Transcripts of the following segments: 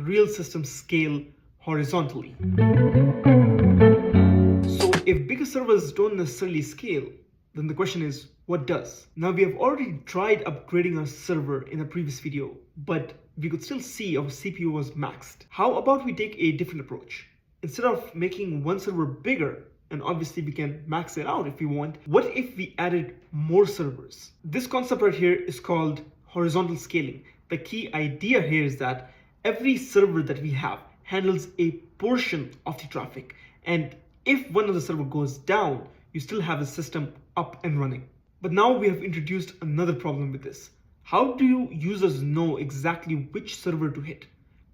real systems scale horizontally. So if bigger servers don't necessarily scale, then the question is, what does? Now we have already tried upgrading our server in a previous video, but we could still see our CPU was maxed. How about we take a different approach? Instead of making one server bigger, and obviously we can max it out if we want, what if we added more servers? This concept right here is called horizontal scaling. The key idea here is that every server that we have handles a portion of the traffic, and if one of the server goes down, you still have the system up and running. But now we have introduced another problem with this. How do users know exactly which server to hit?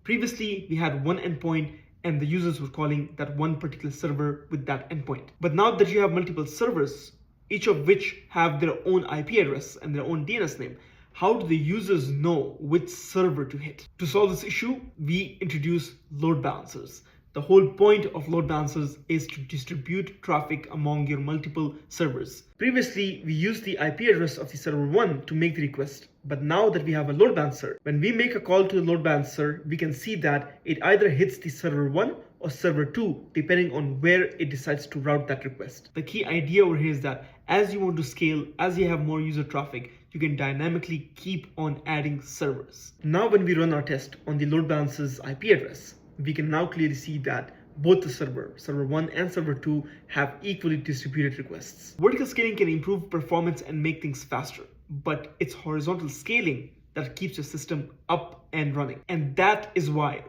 Previously, we had one endpoint and the users were calling that one particular server with that endpoint. But now that you have multiple servers, each of which have their own IP address and their own DNS name, how do the users know which server to hit? To solve this issue, we introduce load balancers. The whole point of load balancers is to distribute traffic among your multiple servers. Previously, we used the IP address of the server 1 to make the request. But now that we have a load balancer, when we make a call to the load balancer, we can see that it either hits the server 1 or server 2, depending on where it decides to route that request. The key idea over here is that as you want to scale, as you have more user traffic, you can dynamically keep on adding servers. Now when we run our test on the load balancer's IP address, we can now clearly see that both the server 1 and server 2 have equally distributed requests. Vertical scaling can improve performance and make things faster, but it's horizontal scaling that keeps your system up and running. And that is why